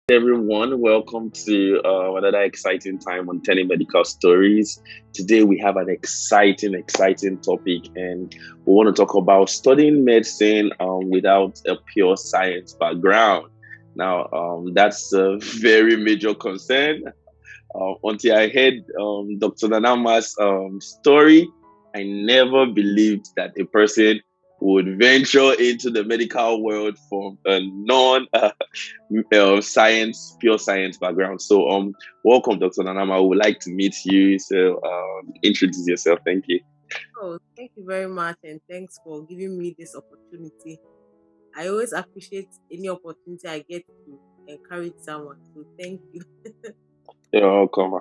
Everyone. Welcome to another exciting time on Telling Medical Stories. Today, we have an exciting topic, and we want to talk about studying medicine without a pure science background. Now, that's a very major concern. Until I heard Dr. Nanama's story, I never believed that a person would venture into the medical world from a non science, pure science background. So, welcome, Dr. Nanama. I would like to meet you. So, introduce yourself. Thank you. Oh, thank you very much, and thanks for giving me this opportunity. I always appreciate any opportunity I get to encourage someone. So thank you. You're welcome.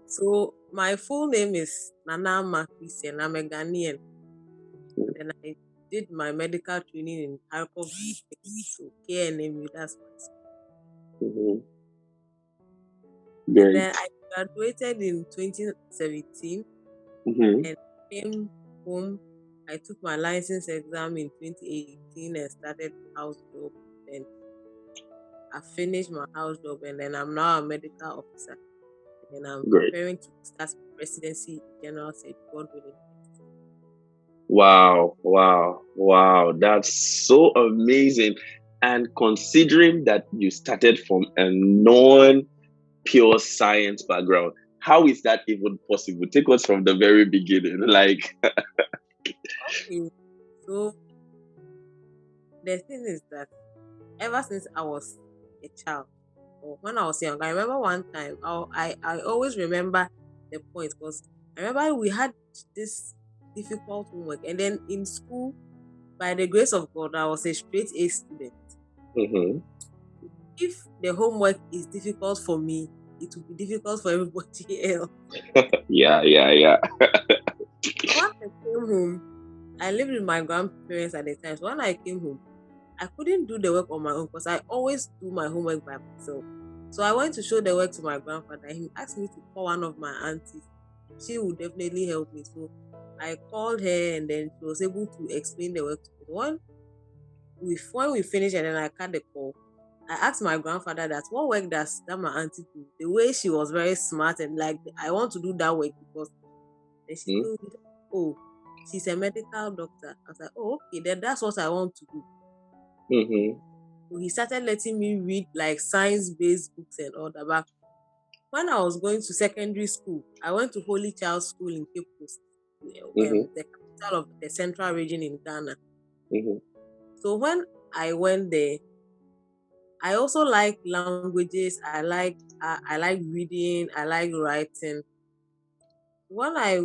So my full name is Nana Christian. I'm a Ghanaian, and then I did my medical training in Harcourt. So KNMU, that's my school. Mhm. And Great. then I graduated in 2017 Hmm. and came home. I took my license exam in 2018 and started house job. And I finished my house job, and then I'm now a medical officer. And then I'm Great. preparing to start residency in general surgery, God willing. Wow. That's so amazing. And considering that you started from a non pure science background, how is that even possible? Take us from the very beginning. Like, Okay. So the thing is that ever since I was a child, or when I was young, I remember one time, I always remember the point because I remember we had this difficult homework. And then in school, by the grace of God, I was a straight A student. mhm. If the homework is difficult for me, it will be difficult for everybody else. Yeah. So when I came home, I lived with my grandparents at the time. So when I came home, I couldn't do the work on my own because I always do my homework by myself. So I went to show the work to my grandfather. He asked me to call one of my aunties. She would definitely help me. So I called her, and then she was able to explain the work to me. When we finished and then I cut the call, I asked my grandfather that what work does that my auntie do? The way she was very smart and like I want to do that work because then she Mhm. told me that, oh, she's a medical doctor. I was like, oh, okay, then that's what I want to do. Mhm. So he started letting me read like science-based books and all that. But when I was going to secondary school, I went to Holy Child School in Cape Coast, Mhm. the capital of the central region in Ghana. Mhm. So when I went there, I also like languages. I like reading. I like writing. When I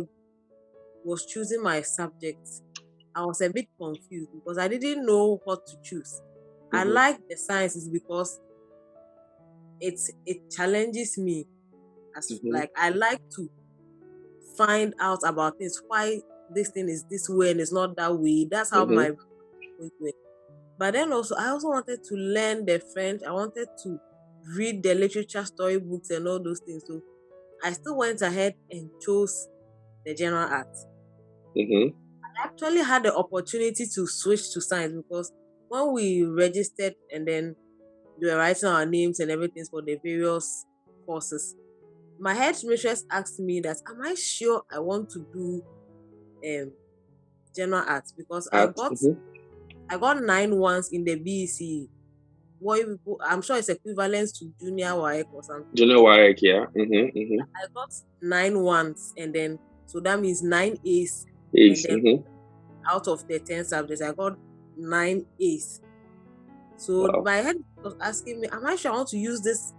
was choosing my subjects, I was a bit confused because I didn't know what to choose. I Mhm. like the sciences because it challenges me as Mhm. like I like to find out about things why this thing is this way and it's not that way. That's how Mhm. my brain works. But then also I also wanted to learn the French. I wanted to read the literature storybooks and all those things. So I still went ahead and chose the general arts. Mhm. I actually had the opportunity to switch to science because when we registered and then we were writing our names and everything for the various courses, my head mistress asked me that, am I sure I want to do um general arts? Because I At got mhm. I got nine ones in the BEC. What people, I'm sure it's equivalent to junior WAEC or something. Junior Warwick, yeah. Mhm. Mhm. I got nine ones, and then so that means nine A's, and Ace. then Mhm. out of the 10 subjects, I got nine A's. So Wow. my head was asking me, am I sure I want to use this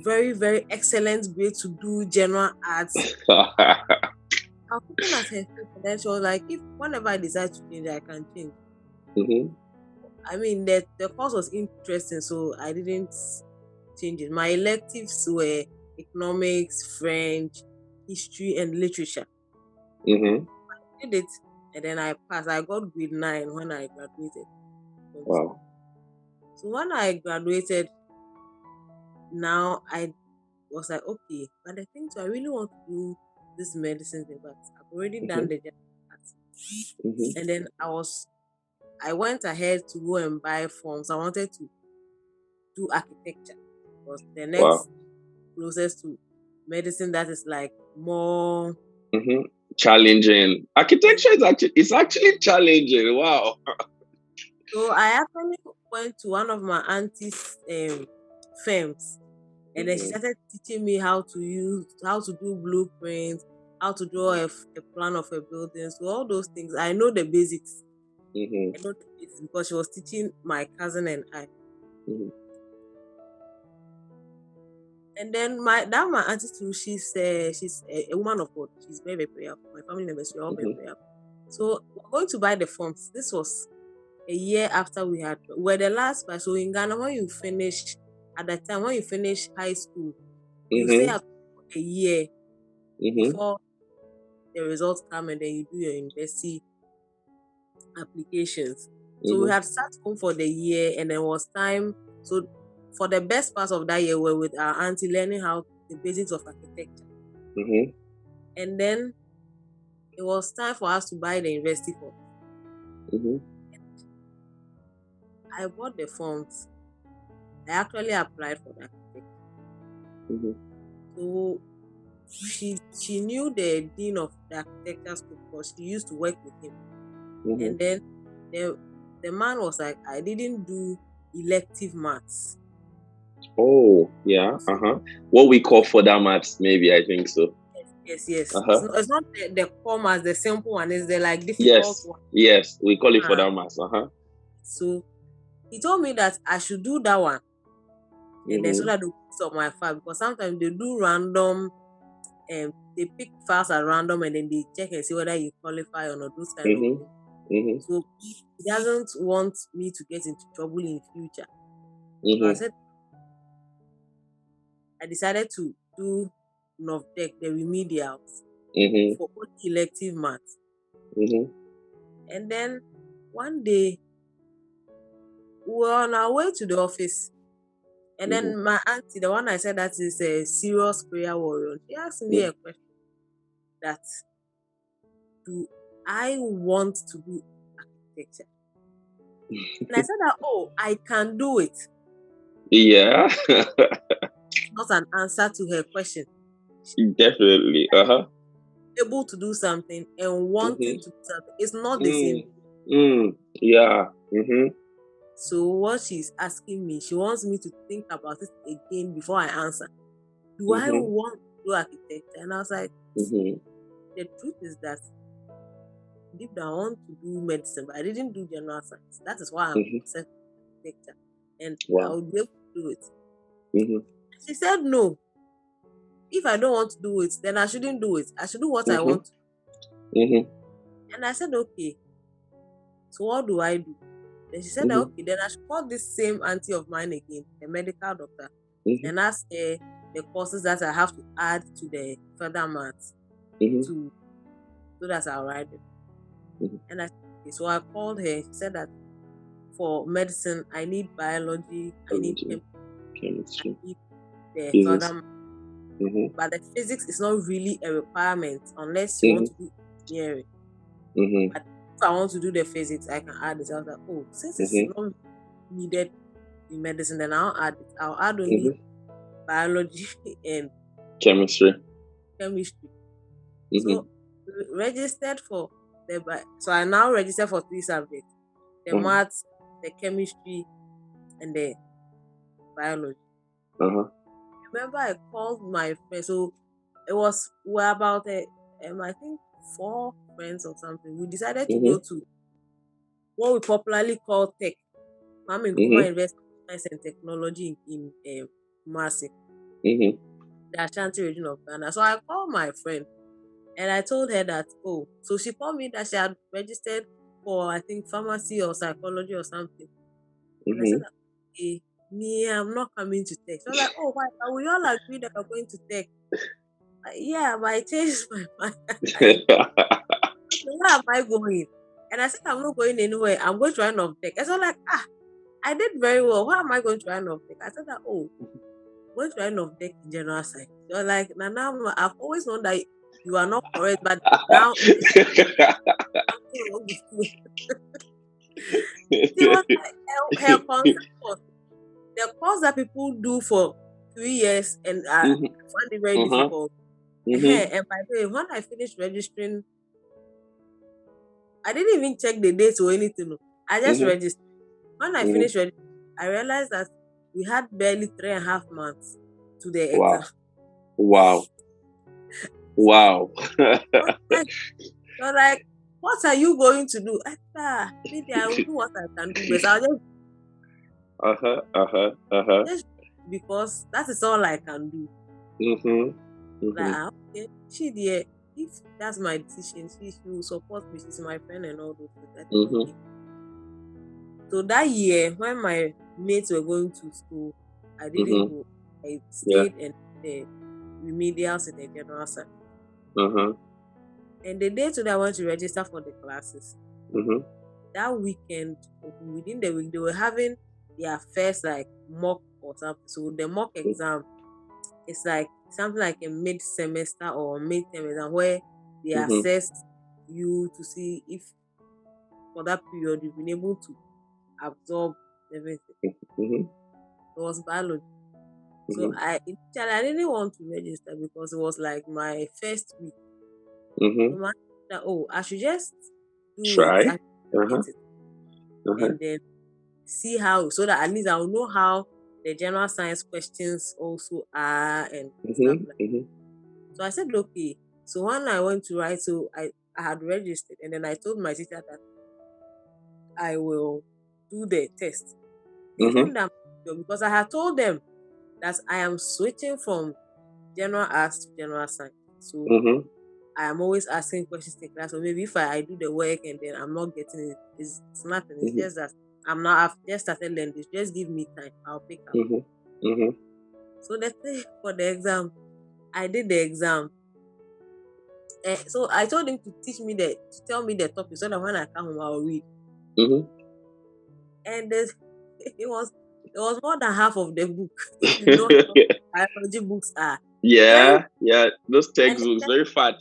very excellent grade to do general arts? I was looking at her face, and then she was like, if whenever I decide to change, I can change. Mhm. I mean, the course was interesting, so I didn't change it. My electives were economics, French, history, and literature. Mhm. I did it, and then I passed. I got grade 9 when I graduated from school. Wow. So when I graduated, now I was like, okay, but the thing, so I really want to do this medicine thing, but I've already done Mhm. the general arts. Mhm. And then I went ahead to go and buy forms. I wanted to do architecture. Because the Wow. next closest to medicine that is like more. Mm-hmm. Challenging. Architecture is actually challenging. Wow. So I actually went to one of my auntie's firms, and then she Mm-hmm. started teaching me how to do blueprints, how to draw a plan of a building. So all those things, I know the basics. Mm-hmm. I know the basics because she was teaching my cousin and I. Mm-hmm. And then my auntie too, she's a woman of God. She's very, very prayerful. My family members were all very Mm-hmm. prayerful. So we're going to buy the forms. This was a year after we're the last batch. So in Ghana, when you finish at that time, when you finish high school, you stay Mm-hmm. up a year Mm-hmm. before the results come, and then you do your university applications. So we Mm-hmm. had sat home for the year, and then it was time. So for the best part of that year, we're with our auntie learning how the basics of architecture. Mm-hmm. And then it was time for us to buy the university form. Mm-hmm. I bought the forms. I actually applied for the architecture. Mm-hmm. So she knew the dean of the architecture school because she used to work with him. Mm-hmm. And then the the man was like, I didn't do elective maths. Oh, yeah. Uh-huh. What we call further maths, maybe, I think so. Yes. Uh-huh. It's not the core maths, the simple one. It's the like difficult Yes. one. Yes. We call it Ah, further maths. Uh-huh. so he told me that I should do that one, and then so Mm-hmm. that the piece of my file, because sometimes they do random, they pick files at random and then they check and see whether you qualify or not, those kind of Mm-hmm. things. Mm-hmm. So he doesn't want me to get into trouble in future. So Mm-hmm. I decided to do NOVDEC, the remedials Mm-hmm. for only elective maths. Mm-hmm. And then one day we were on our way to the office. And Mm-hmm. then my auntie, the one I said that is a serious prayer warrior, she asked me Mm-hmm. a question that, do I want to do architecture? And I said that, oh, I can do it. Yeah. Not an answer to her question. Definitely. Uh-huh. Able to do something and wanting Mm-hmm. to do something, it's not the same. Mm. Mm. Yeah. Mm-hmm. So what she's asking me, she wants me to think about it again before I answer. Do I Mm-hmm. want to do architecture? And I was like, Mm-hmm. the truth is that deep down I want to do medicine, but I didn't do general science. That is why I'm Mm-hmm. obsessed with architecture, and I Wow. would be able to do it. Mm-hmm. She said, no, if I don't want to do it, then I shouldn't do it. I should do what I Mm-hmm. want to. Mm-hmm. And I said, okay, so what do I do? Then she said that, Mm-hmm. okay, then I should call this same auntie of mine again, a medical doctor, Mm-hmm. and ask her the courses that I have to add to the further maths Mm-hmm. to so that I'll write it. Mm-hmm. And I said, okay, so I called her. She said that for medicine, I need biology, I need Biology, chemistry, I chemistry, need the physics. further maths. Mm-hmm. But the physics is not really a requirement unless you want Mm-hmm. to do engineering. Mm-hmm. But if I want to do the physics, I can add it. I was like, oh, since it's Mm-hmm. not needed in medicine, then I'll add it. I'll add only Mm-hmm. biology and Chemistry. chemistry. Mm-hmm. So registered for so I now registered for 3 subjects: the Uh-huh. maths, the chemistry, and the biology. Uh-huh. Remember, I called my friend. So it was we're about I think 4 friends or something. We decided to go Mm-hmm. to what we popularly call tech, Kwame Nkrumah Mm-hmm. University of Science and Technology in Kumasi, Mm-hmm. the Ashanti region of Ghana. So I called my friend and I told her that, oh, so she told me that she had registered for, I think, pharmacy or psychology or something. And I said, Mm-hmm. okay, me, I'm not coming to tech. So I was like, oh, why? But we all agree that we're going to tech. Like, yeah, but I changed my mind. Where am I going? And I said, I'm not going anywhere. I'm going to run off tech. And so like, I did very well. Why am I going to run off tech? I said that, oh, I'm going to run off tech in general science. You're like, Nana, I've always known that you are not correct, but now there's something wrong with you. She was like, her concern was, the course that people do for 3 years and Mhm. find it very Uh-huh. difficult. Mhm. And by the way, when I finished registering, I didn't even check the dates or anything. I just Mhm. registered. When I Mhm. finished registering, I realized that we had barely 3.5 months to the exam. Wow. Wow. You're like, what are you going to do? Maybe I will do what I can do best. I'll just because that is all I can do. Mhm. Like, Mhm. okay, she dear, if that's my decision, she will support me. She's my friend and all those things. I think, Mhm. okay. So that year, when my mates were going to school, I didn't Mhm. go. I Yeah. stayed and the remedials in the general service. Uh-huh. And the day today I went to register for the classes. Mhm. That weekend, within the week, they were having their first like mock or something. So the mock exam is like something like a mid semester or mid-term exam where they Mhm. assess you to see if for that period you've been able to absorb everything. Mhm. It was biology. So Mhm. initially I didn't want to register because it was like my first week. So Mhm. my that I should just do it, I Try. should get Uh-huh. it, Uh-huh. and then see how so that at least I'll know how the general science questions also are and stuff Mhm. like. Mhm. So I said okay. So when I went to write, so I had registered, and then I told my teacher that I will do the test. They Mhm. told me that because I had told them that I am switching from general arts to general science. So Mhm. I am always asking questions in class. So maybe if I do the work and then I'm not getting it, it's nothing. It's Mhm. just that I'm not. I've just started learning this. Just give me time. I'll pick up. Mhm. Mhm. So the thing for the exam, I did the exam. So I told him to tell me the topic so that when I come home I'll read. Mhm. And it was more than half of the book. If you know how biology books are, very Yeah. Yeah. Those and textbooks very fat.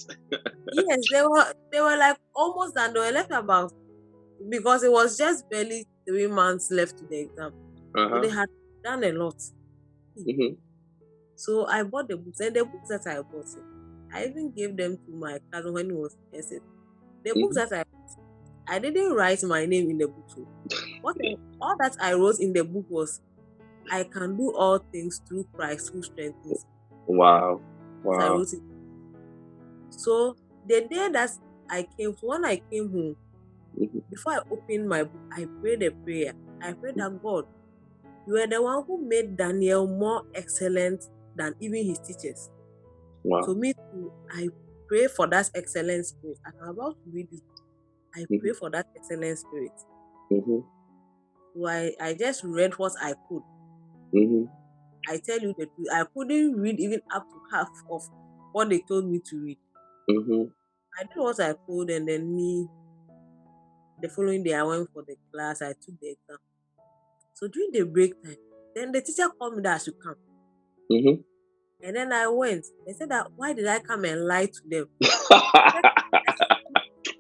yes, they were like almost done. They were left about because it was just barely 3 months left to the exam. So Uh-huh. they had done a lot. Mhm. So I bought the books, and the books that I bought, I even gave them to my cousin when he was in. The books Mhm. that I didn't write my name in the book. So all that I wrote in the book was I can do all things through Christ who strengthens me. Wow. As I Wow. wrote it. So the day that when I came home, Mhm. before I opened my book, I prayed a prayer. I prayed that God, you are the one who made Daniel more excellent than even his teachers. So Wow. me too, I pray for that excellent spirit. As I'm about to read this, I pray Mhm. for that excellent spirit. Mhm. So I just read what I could. Mhm. I tell you the truth, I couldn't read even up to half of what they told me to read. Mhm. I did what I could, and then the following day I went for the class. I took the exam. So during the break time, then the teacher called me that I should come. Mhm. And then I went. They said that why did I come and lie to them?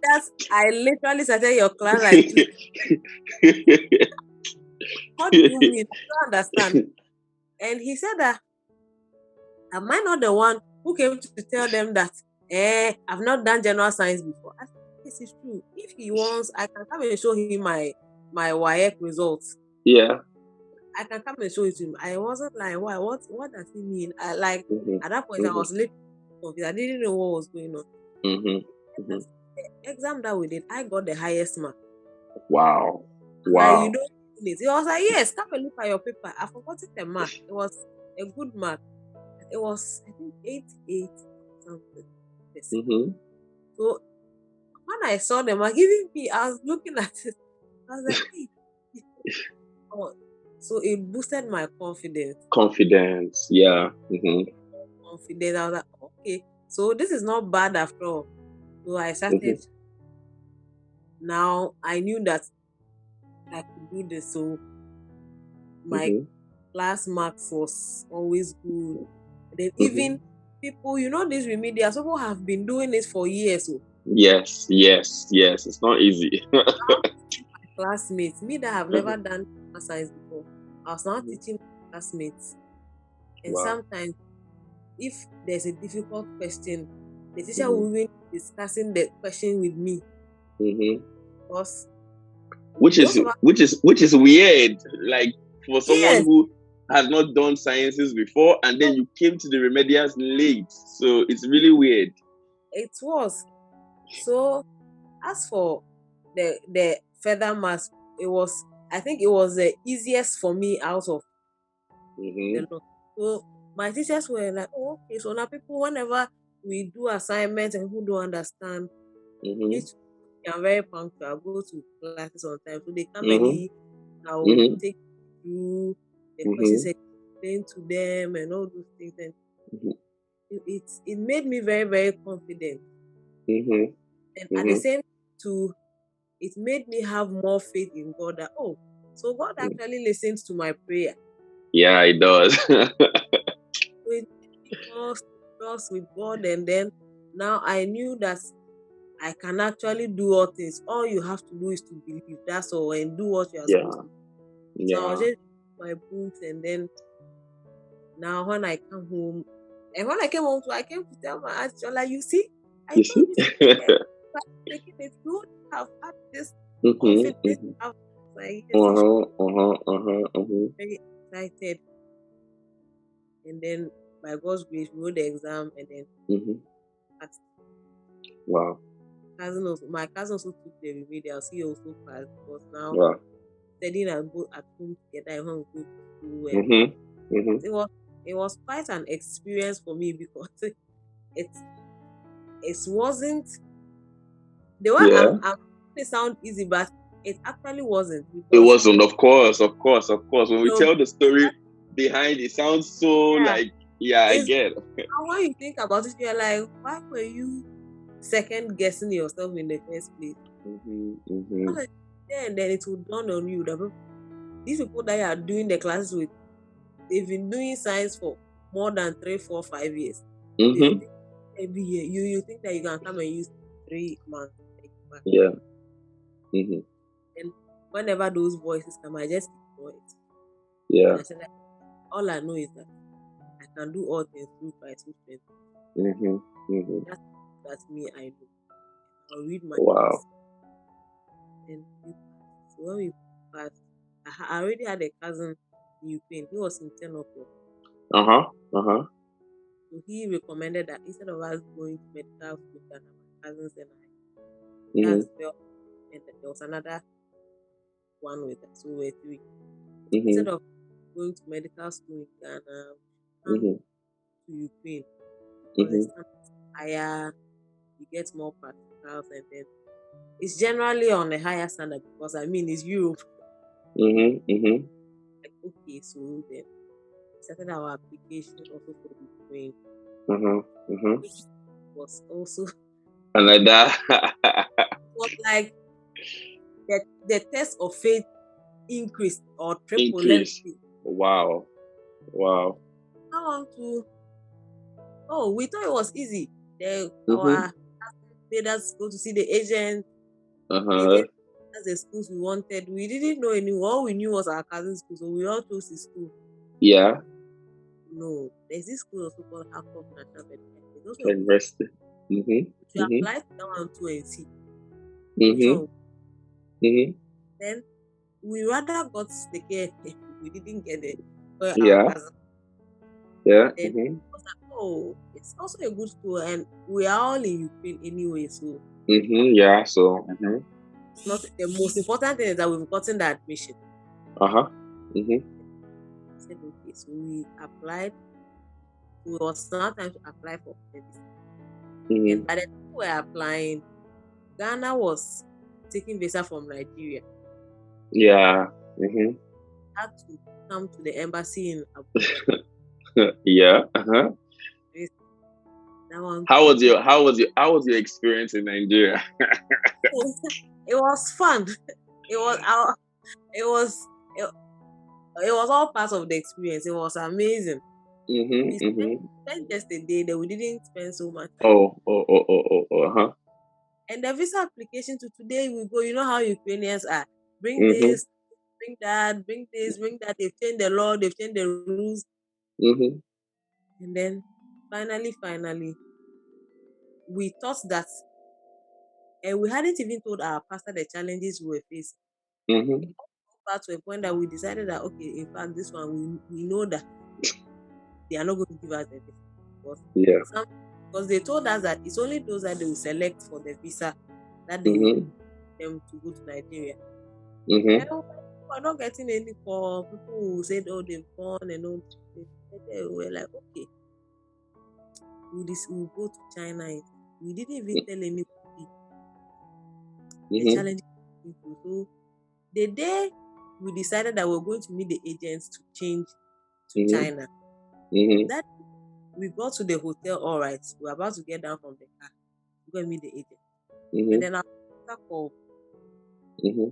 That's I literally started your class like what do you mean? I don't understand. And he said that am I not the one who came to tell them that I've not done general science before? I said, this is true. If he wants, I can come and show him my WAEC results. Yeah. I can come and show it to him. I wasn't like, why? What does he mean? Mhm. At that point I Mhm. was little confused. I didn't know what was going on. Mhm. Mhm. The exam that we did, I got the highest mark. Wow. Like you Wow. don't feel it. He was like, yes, come and look at your paper. I forgot the mark. It was a good mark. It was I think 88 something percent. Mhm. So when I saw the mark, even me, I was looking at it. I was like, hey. Oh, so it boosted my confidence. Confidence. Yeah. Mhm. Confidence. I was like, okay, so this is not bad after all. So I Mhm. started. Now I knew that I could do this. So my Mhm. class marks was always good. And then Mhm. even people, these remedial people have been doing it for years. So Yes. Yes. Yes. It's not easy. now teaching my classmates, me that have Mhm. never done science before, I was now Mhm. teaching classmates. And Wow. sometimes, if there's a difficult question, the teacher Mm-hmm. will even be discussing the question with me. Mm-hmm. Because Which most is of us, which is weird. Like for someone yes, who has not done sciences before, and then you came to the remedials late, so it's really weird. it was. So as for the further maths, I think it was the easiest for me out of Mm-hmm. the lot. So my teachers were like, oh, okay, so now people, whenever we do assignments and people don't understand, Mm-hmm. need to, I'm very punctual, go to classes on time. So they come Mm-hmm. early, I'll Mm-hmm. take through the questions, Mm-hmm. explain to them and all those things. And Mm-hmm. it made me very, very confident. Mm-hmm. And at the Mm-hmm. same too, it made me have more faith in God that, oh, so God actually listens to my prayer. Yeah, it does. So it made me more trust with God. And then now I knew that I can actually do all things. All you have to do is to believe. That's all, and do what you are Yeah. supposed to do. So I was Yeah. just my books, and then now when I come home, and when I came home, too, I came to tell my aunt, like, you see, I You told see? you, so by taking it, you would have had this Mm-hmm. confidence. Mm-hmm. I was like, yes, so she Uh-huh. Uh-huh. Uh-huh. Uh-huh. was very excited. And then by God's grace, we wrote the exam, and then Mm-hmm. passed. Wow. My cousin also took the remedial. He also passed because now Wow. studying and go at home together, I want to go to school, and Mm-hmm. Mm-hmm. it was it was quite an experience for me because it it wasn't the way Yeah. I'm it sound easy, but it actually wasn't It because wasn't, of course, of course, of course. When we you know, tell the story behind it, sounds so yeah, like, yeah, I it's get. when you think about it, you're like, why were you second guessing yourself in the first place? Mm-hmm. Mm-hmm. Then it will dawn on you that these people that you are doing the classes with, they've been doing science for more than 3, 4, 5 years. So you Mm-hmm. think every year you think that you can come and use 3 months. Yeah. Mm-hmm. And whenever those voices come, I just ignore it. Yeah. And I said that all I know is that I can do all things through Christ who strengthens me. Mm-hmm. Mm-hmm. That's me, I know. I'll read my Wow. books and we pass. So when we passed, I already had a cousin in Ukraine. He was in 10 o'clock. Uh-huh. Uh-huh. So he recommended that instead of us going to medical school, that my cousins and I, Mm-hmm. as well, and there was another one with us, so we were three. Mm-hmm. Instead of going to medical school in Ghana, come Mm-hmm. to Ukraine because the Mm-hmm. standard is higher, you get more practicals, and then it's generally on a higher standard because I mean it's Europe. Mm-hmm. Mm-hmm. Like, okay, so then we started our application also for Ukraine, Mm-hmm. Mm-hmm. which was also And like that. not like the test of faith increased or triple. Let me Increase. see. Wow. Wow. Now on to we thought it was easy. Mm-hmm. Our made us go to see the agent. The Uh-huh. agent has the schools we wanted. We didn't know anyone. All we knew was our cousin's school, so we all chose his school. Yeah. No, there's this school also called Harcourt National Medical. It's also a good school. Invested. Mm-hmm. We Mm-hmm. applied to that one too and see which Mm-hmm. one. Mm-hmm. Then we rather got the care. We didn't get it for our Yeah. cousin. Yeah. Then it Mm-hmm. was like, oh, it's also a good school, and we are all in Ukraine anyway, so Mm-hmm. Yeah. So. Mm-hmm. it's not the most important thing is that we've gotten the admission. Uh-huh. Mm-hmm. I said, okay, so we applied. So it was now time to apply for medicine. Mm-hmm. And by the time we were applying, Ghana was taking visa from Nigeria. Yeah. Mm-hmm. Had to come to the embassy in Abuja. Yeah. Uh-huh. That one How too. was your how was your experience in Nigeria? It was fun. It was our it was it, it was all part of the experience. It was amazing. We Mm-hmm. spent, Mm-hmm. spent just a day that we didn't spend so much time. Oh, oh, oh, oh, oh, oh, uh-huh. And the visa application to today we go, you know how Ukrainians are. Bring Mm-hmm. this, bring that, bring this, bring that. They've changed the law, they've changed the rules. Mm-hmm. And then finally, we thought that, and we hadn't even told our pastor the challenges we were facing. Mm-hmm. It got to a point that we decided that, okay, in fact, this one, we know that they are not going to give us the visa. Yeah. Because they told us that it's only those that they will select for the visa that they will Mm-hmm. them to go to Nigeria. Mm-hmm. And we're not getting any call. People who said, oh, they've gone and all. They were like, okay, we'll go to China. We didn't even tell anybody the Mm-hmm. challenge. So the day we decided that we're going to meet the agents to change to Mm-hmm. China, Mm-hmm. that we got to the hotel, all right, we're about to get down from the car, we're going to meet the agent. Mm-hmm. And then our called. Mm-hmm.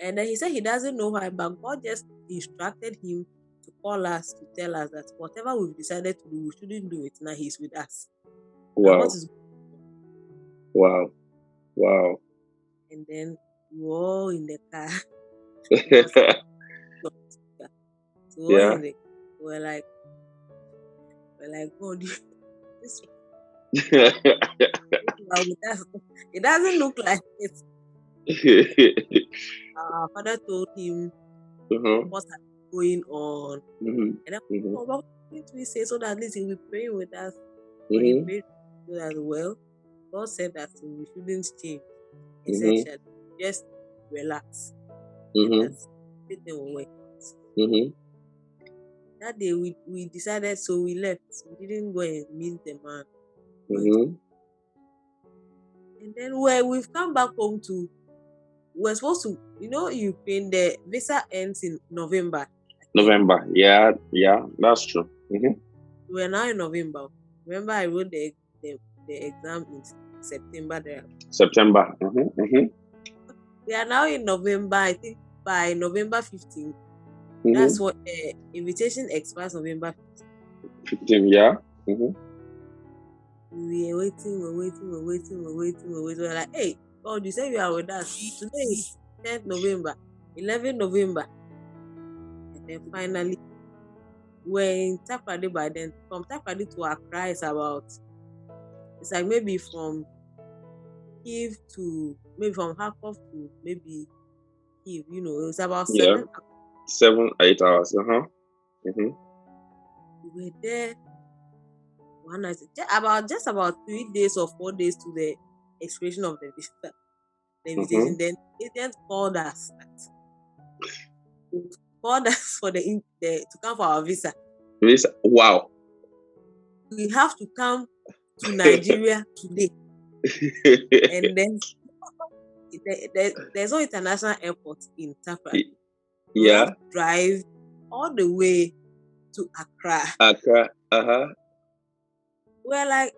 And then he said he doesn't know why, but God just instructed him to call us to tell us that whatever we've decided to do, we shouldn't do it. Now he's with us. And what Wow. is Wow. Wow. and then we were all in the car. So we were Yeah. in the we're like God, this one with us. It doesn't look like it. Our father told him Uh-huh. what's going on. Mm-hmm. And then, Mm-hmm. oh, what did we say so that at least he'll be praying with us? But he Mm-hmm. prayed as well. God said that we shouldn't change. Mm-hmm. Essentially, just relax. And Mm-hmm. that's everything will work out. Mm-hmm. That day we decided, so we left. We didn't go and meet the man. Mm-hmm. And then we've come back home to, we're supposed to, Ukraine, the visa ends in November. I think. November. Yeah. Yeah. That's true. Mm-hmm. We're now in November. Remember, I wrote the exam in September there. September. Mm-hmm. Mm-hmm. We are now in November. I think by November 15th. Mm-hmm. That's what the invitation expires November 15th. 15. Yeah. Mm-hmm. We're waiting. We're like, hey, God, you say you are with us. Today is 10th November, 11th November. And then finally, we're in Takrady by then. From Takrady to Accra is about, it's like maybe from Kiev to, maybe from Kharkov to maybe Kiev, it's about Yeah. 7 hours. 7, 8 hours. Uh-huh. Mm-hmm. We were there one night, just about 3 days or 4 days to the expiration of the visa, the invitation. Mm-hmm. Then agent called us. Called us for to come for our visa. Wow. We have to come to Nigeria today. And then there's no international airport in Takrady. We Yeah. have to drive all the way to Accra. Accra. Uh-huh. We're like,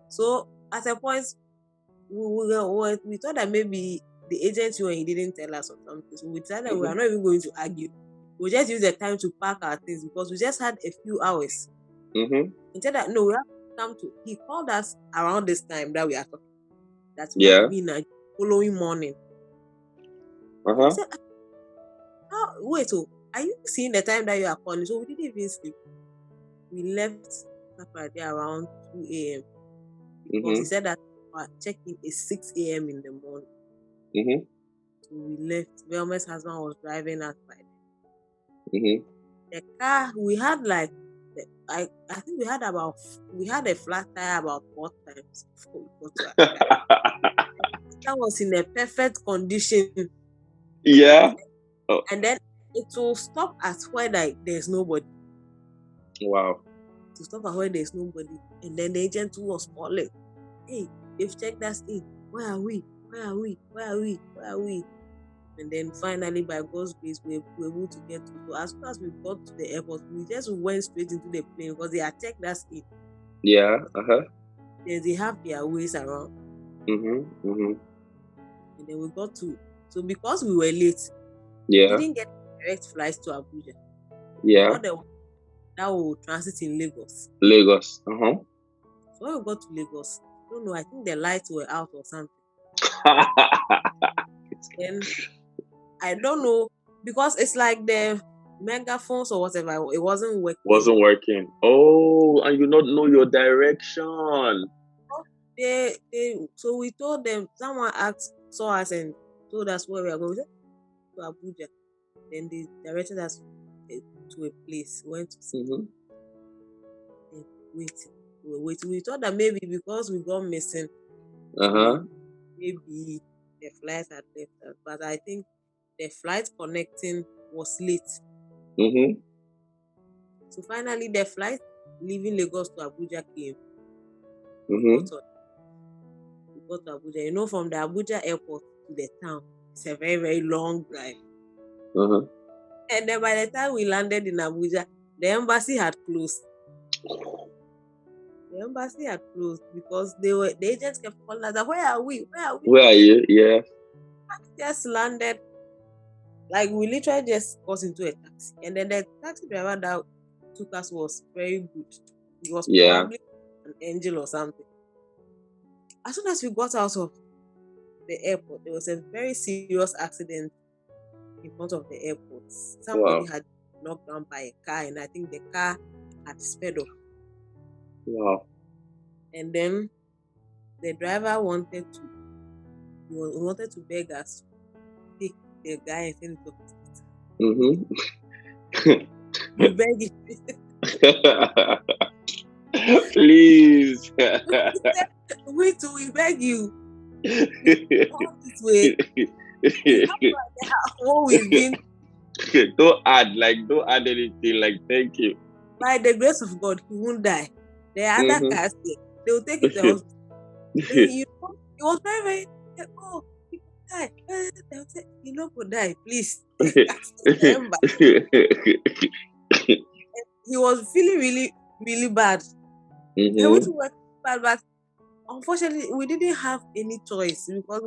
so at a point, we thought that maybe the agent knew and he didn't tell us or something. So we decided that we are not even going to argue. We just use the time to pack our things because we just had a few hours. Mm-hmm. He said that no, we have to come to. He called us around this time that we are talking. That we have to be in the following morning. Uh-huh. We said, wait, so are you seeing the time that you are calling? So we didn't even sleep. We left around 2 a.m. because he said that our check-in is 6 a.m. in the morning. Mm-hmm. So we left. Velma's husband was driving us by then. Mm-hmm. The car, we had like, I think we had a flat tire about 4 times before we got to Accra. That was in a perfect condition. Yeah. Oh. And then it will stop at where there's nobody. Wow. To stop at where there's nobody. And then the agent was calling, hey, they've checked us in. Where are we? And then finally, by God's grace, we were able to get to. So as soon as we got to the airport, we just went straight into the plane because they had checked us in. Yeah. Uh-huh. Then they have their ways around. Mm-hmm. Mm-hmm. And then we got to. So because we were late, Yeah. we didn't get direct flights to Abuja. Yeah. We got that will transit in Lagos. Lagos. Uh-huh. So when we got to Lagos, I don't know, I think the lights were out or something. And I don't know because it's like the megaphones or whatever, it wasn't working. Wasn't working. Oh, and you not know your direction. So we told them, someone saw us and told us where we are going. We said to Abuja. Then they directed us to a place. We went to see. Mm-hmm. Waiting. We thought that maybe because we got missing, maybe the flight had left us. But I think the flight connecting was late. Mm-hmm. So finally, the flight leaving Lagos to Abuja came. Mm-hmm. We got to Abuja. You know, from the Abuja airport to the town, it's a very, very long drive. Uh-huh. And then by the time we landed in Abuja, the embassy had closed. The embassy had closed because the agents kept calling us, where are we? Where are you? Yeah. Just landed. Like, we literally just got into a taxi. And then the taxi driver that took us was very good. He was probably an angel or something. As soon as we got out of the airport, there was a very serious accident in front of the airport. Somebody had knocked down by a car, and I think the car had sped off. Wow. And then the driver wanted to beg us to take the guy and send him to hospital. Mm-hmm. We beg him. Please. We beg you. Come this way. What we've been. Don't add anything. Like, thank you. By the grace of God, he won't die. The other cars, they will take him to the hospital. It was very, very. Oh, he could die. They will say, "You know, could die, please." He was feeling really, really bad. Mm-hmm. Which was bad, but unfortunately, we didn't have any choice because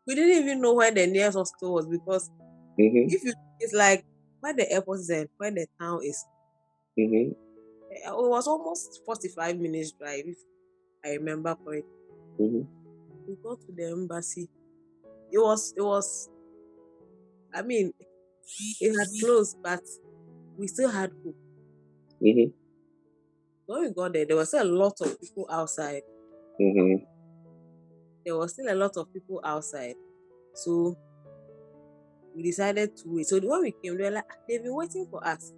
we didn't even know where the nearest hospital was, because it's like where the airport is and where the town is. Mm-hmm. It was almost 45 minutes drive, if I remember correctly. Mm-hmm. We got to the embassy. It was. I mean, it had closed, but we still had hope. Mm-hmm. When we got there, there was still a lot of people outside. Mm-hmm. There was still a lot of people outside. So we decided to wait. So when we came, they were like, they've been waiting for us.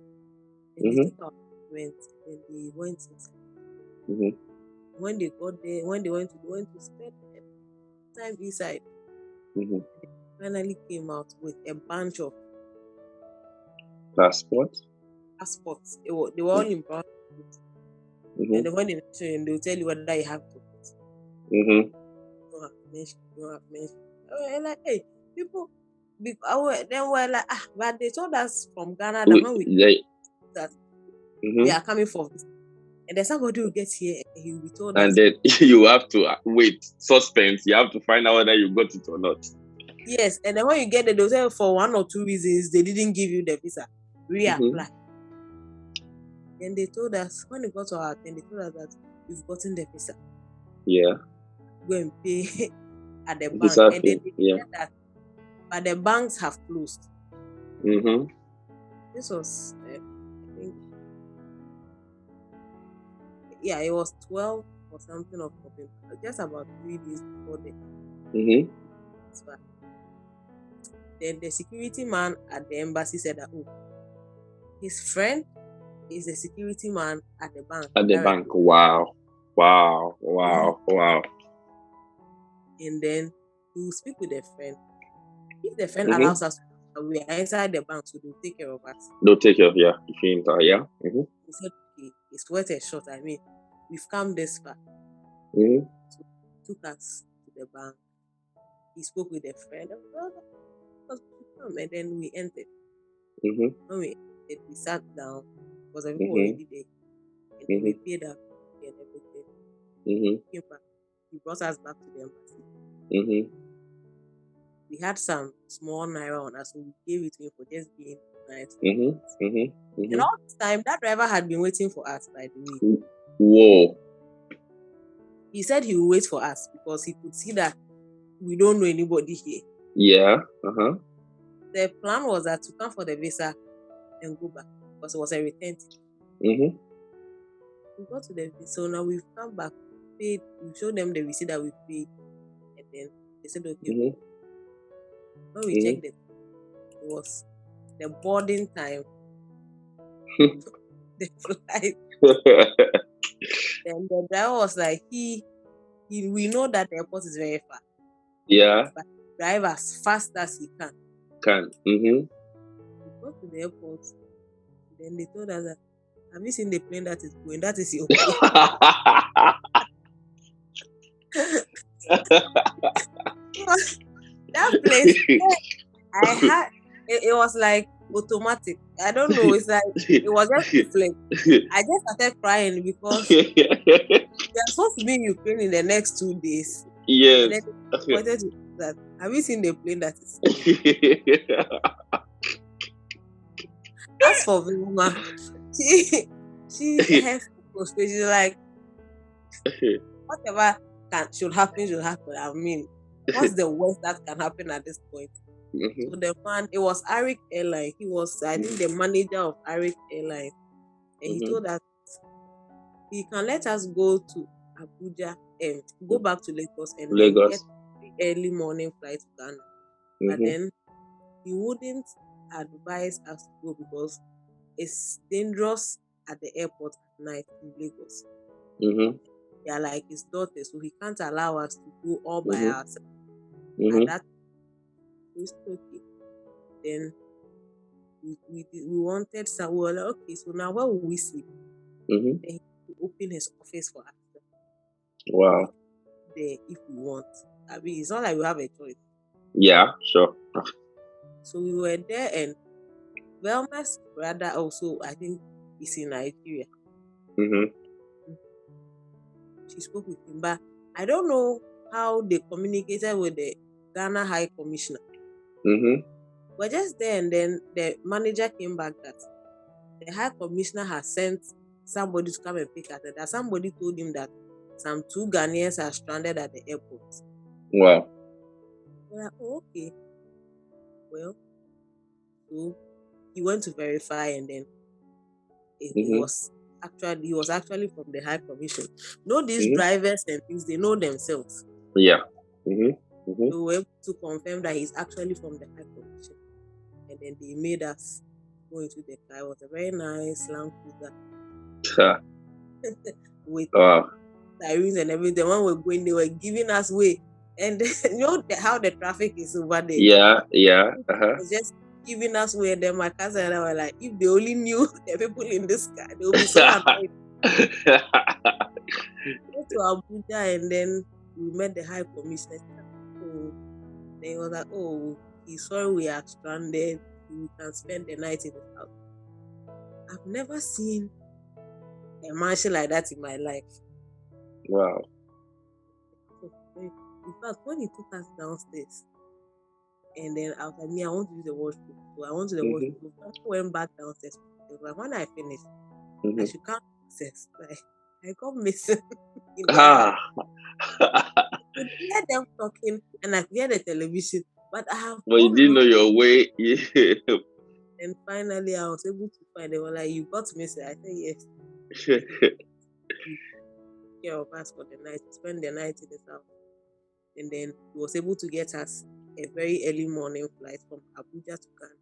And they took our documents and they went inside. Mm-hmm. When they got there, when they went to spend time inside. Mm-hmm. They finally came out with a bunch of passports. They were all in brown. Mm-hmm. And then when they mention you, they'll tell you whether you have to. Mm-hmm. You don't have mentioned. And like, hey, people. Then we're like, but they told us from Ghana that when we are coming for this, and then somebody will get here and he will be told and then you have to wait, suspense. You have to find out whether you got it or not. Yes, and then when you get there, they'll say for 1 or 2 reasons they didn't give you the visa. Reapply. Then they told us, when they got to our turn, they told us that we've gotten the visa. Yeah. Go and pay at the bank. Visa and then they said that, but the banks have closed. Mm-hmm. This was, I think, it was 12 or something of November, just about 3 days before the. Mm-hmm. Then the security man at the embassy said that, his friend is a security man at the bank. At the bank. Wow. And then we will speak with the friend. If the friend allows us, we are inside the bank, so they'll take care of us. They'll take care of if you enter, yeah. Mm-hmm. He said, okay, it's worth a shot. I mean, we've come this far. Mm-hmm. So he took us to the bank. He spoke with the friend. And then we entered. Mm-hmm. When we entered, we sat down because everyone already there. And then we paid up and everything. Mm-hmm. He came back. He brought us back to the embassy. Mm-hmm. We had some small naira on us, so we gave it to him for just being nice. Mm-hmm. Mm-hmm. And all this time, that driver had been waiting for us, by the way. Whoa. He said he would wait for us because he could see that we don't know anybody here. Yeah. Uh-huh. the plan was that to come for the visa and go back because it was a return ticket. Mm-hmm. We got to the visa, so now we've come back, paid, we showed them the receipt that we paid, and then they said, okay, Mm-hmm. when we checked it was the boarding time, the flight. Then the driver was like, we know that the airport is very far, Yeah. but drive as fast as he can. Mm-hmm. We got to the airport, then they told us that, have you seen the plane that is going? That is your plane. That place, I had it was like automatic. I don't know. It's like it was just reflex. I just started crying because we are supposed to be in Ukraine in the next 2 days. Yes. And then they pointed to that. Have you seen the plane that is coming? As for Vilma, she her frustration, she's like, whatever should happen. I mean, what's the worst that can happen at this point? Mm-hmm. So the man, it was Arik Airline. He was, I think, the manager of Arik Airline, and he told us he can let us go to Abuja and go back to Lagos and then get the early morning flight to Ghana. But then he wouldn't advise us to go because it's dangerous at the airport at night in Lagos. They are like his daughters, so he can't allow us to go all by ourselves. At that, we said, okay. Then we wanted some. We were like, okay, so now where will we sleep? Then he open his office for us. Wow. There, if we want. I mean, it's not like we have a choice. Yeah, sure. So we were there, and Velma's brother also, I think, is in Nigeria. She spoke with him, but I don't know how they communicated with the Ghana High Commissioner. We're just there, and then the manager came back that the High Commissioner has sent somebody to come and pick us. That somebody told him that some 2 Ghanaians are stranded at the airport. Wow. We're like, oh, okay. Well, so he went to verify, and then he was actually from the High Commission. These drivers and things, they know themselves. Yeah. So we were able to confirm that he's actually from the High Commission. And then they made us go into the car. It was a very nice Land Cruiser. With sirens and everything. When we were going, they were giving us way. And you know how the traffic is over there. Yeah. It was just giving us way. Then my cousin and I were like, if they only knew the people in this car, they would be so annoyed. Went to Abuja, and then we met the High Commissioner. So then he was like, oh, he's sorry we are stranded. We can spend the night in his house. I've never seen a mansion like that in my life. Wow. In fact, when he took us downstairs, and then I was like, I want to use the washroom. So I went to the washroom. So I went back downstairs. It was like, when I finished, I should count access. Like, I got missing. I could hear them talking, and I could hear the television, but I have. But you didn't know your way. And finally, I was able to find. They were like, "You got missing." I said, "Yes." Care of us for the night, spend the night in his house, and then he was able to get us a very early morning flight from Abuja to Ghana.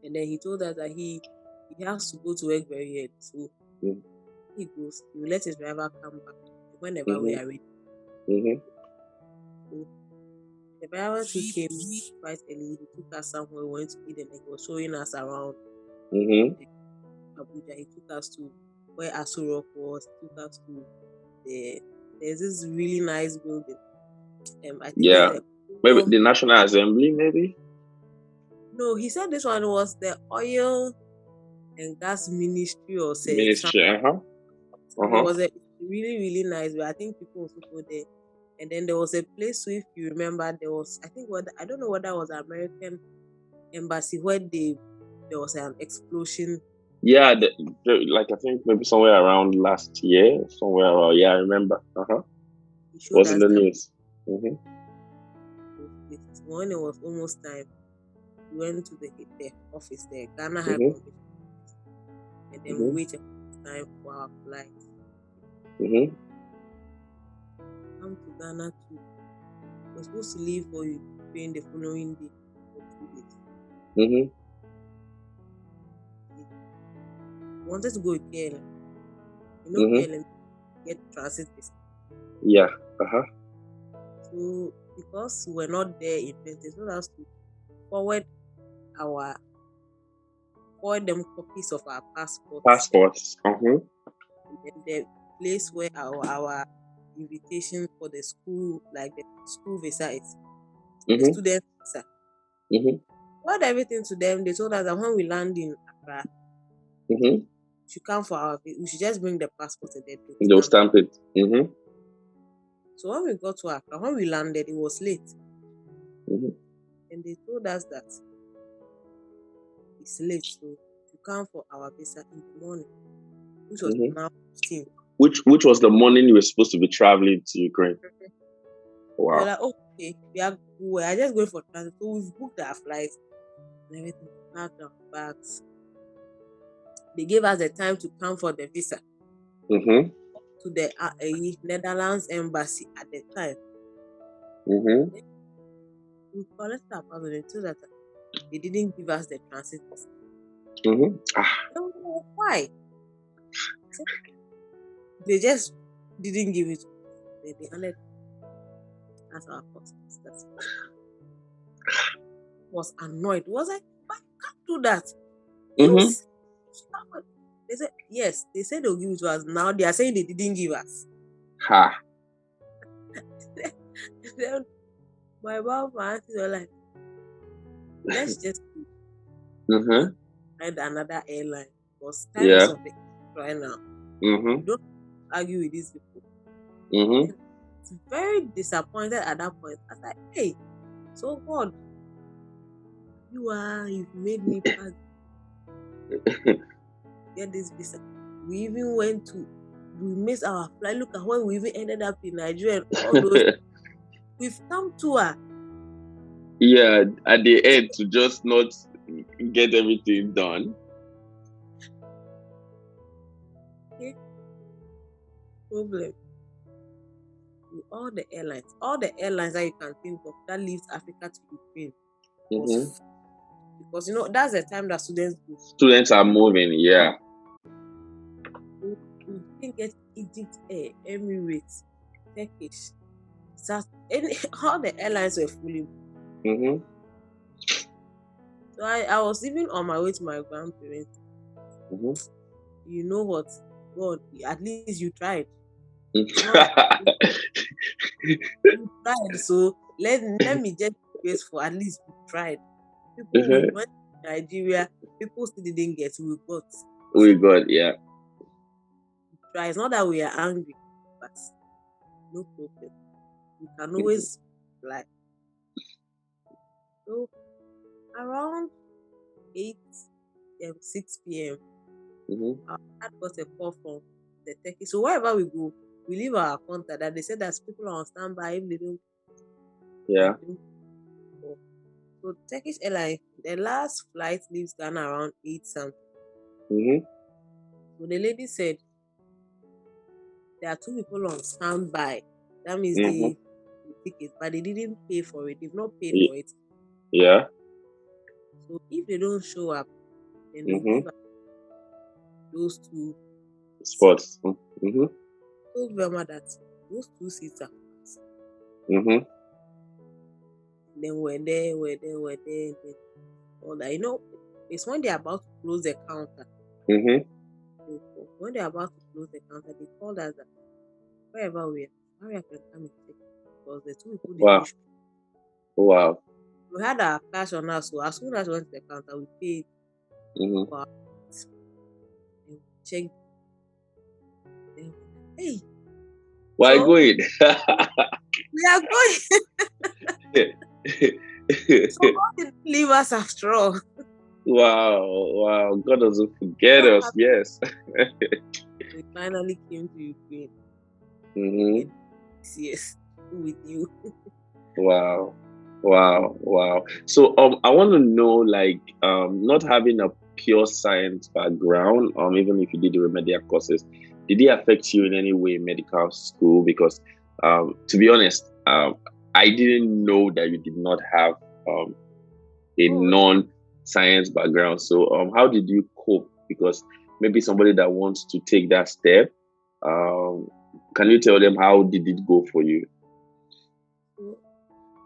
And then he told us that he has to go to work very early, so he goes. He will let his driver come back whenever we are ready. So the driver who came quite early, he took us somewhere, we went to eat, and he was showing us around Abuja. He took us to where Aso Rock was, took us to there's this really nice building. I think maybe the National Assembly, maybe? No, he said this one was the Oil and Gas Ministry or Ministry, It was a really, really nice, but I think people also go there. And then there was a place, so if you remember, there was, I think, I don't know whether it was an American embassy where there was an explosion. Yeah, like I think maybe somewhere around last year, somewhere around. Yeah, I remember. Was in the news. When it was almost time, We went to the office there, Ghana High Mm-hmm. Commission, and then we Mm-hmm. waited time for our flight. Mm-hmm. Come to Ghana too. We're supposed to leave for Ukraine the following day for 2 days. Mm-hmm. We wanted to go with KLM. You know, Mm-hmm. KLM get transit visa. Yeah. Uh-huh. So because we're not there in person, they told us to forward them copies of our passports Passports. Uh-huh. and then the place where our invitation for the school, like the school visa is, the Mm-hmm. student visa. Mm-hmm. Forward everything to them. They told us that when we land in Accra, Mm-hmm. we should come for we should just bring the passport and then they'll They'll stamp it. stamp it. Mm-hmm. So when we got to Accra, when we landed, it was late. Mm-hmm. And they told us that it's late, so to come for our visa in the morning, which was Mm-hmm. now 15. Which was the morning you were supposed to be traveling to Ukraine? We were Wow. like, oh, okay, we are just going for transit. So we've booked our flights and everything, packed our bags. They gave us the time to come for the visa Mm-hmm. to the Netherlands embassy at the time. Mm-hmm. We collected our passport and told that they didn't give us the transit visa. Mm-hmm. Ah. I don't know why. They just didn't give it to us. They handed us our passports. That's it. Was annoyed. Was like, why you can't do that? Mm-hmm. Yes. They said yes. They said they'll give it to us. Now they are saying they didn't give us. Ha. Then my mom and auntie were like, let's just Mm-hmm. find another airline because time is Yeah. of the right now. Mm-hmm. You don't argue with these people. Mm-hmm. And it's very disappointed at that point. I was like, hey, so God, you've made me pass get this visa. We even we missed our flight. Look at when we even ended up in Nigeria and all those. We've come to her. Yeah, at the end to just not get everything done. Okay, problem. With all the airlines that you can think of that leaves Africa to Ukraine was Mm-hmm. because that's the time that students go. Students are moving. Yeah. We didn't get Egypt Air, Emirates, Turkish, all the airlines were fully. Mm-hmm. So I was even on my way to my grandparents. Mm-hmm. You know what? God, at least you tried. It's not like you tried. So let me just be grateful. At least we tried. People we Mm-hmm. went to Nigeria, people still didn't get. We got. We got, yeah. We try. It's not that we are angry, but no problem. We can always fly. So around 8 6 p.m. Mm-hmm. our dad got a call from the Turkey. So wherever we go, we leave our contact. That they said that people are on standby if they don't. Yeah. Call. So Turkish Airlines, the last flight leaves Ghana around 8 something. Mm-hmm. So the lady said there are 2 people on standby. That means Mm-hmm. they ticket, but they didn't pay for it. They've not paid for it. Yeah. So if they don't show up, then they'll Mm-hmm. give us those 2 seats. Sports. Mm-hmm. Told Velma that those 2 seats are for us. Mm-hmm. Then we're there, and then all that. It's when they're about to close the counter. Mm-hmm. When they're about to close the counter, they called us that wherever we are, hurry up and come and take it. Because the 2 people Wow. didn't show. Wow. We had our cash on us, so as soon as we went to the counter, we paid Mm-hmm. for our and we checked. Then, hey, Why so going? we are going. So God didn't leave us after all. Wow. Wow. God doesn't forget So us. happy Yes. we finally came to Ukraine. Mm-hmm. And yes, with you. Wow. Wow, wow. So I want to know, like, not having a pure science background, even if you did the remedial courses, did it affect you in any way in medical school? Because to be honest, I didn't know that you did not have um a Oh, okay. non-science background. So how did you cope? Because maybe somebody that wants to take that step, um, can you tell them how did it go for you? So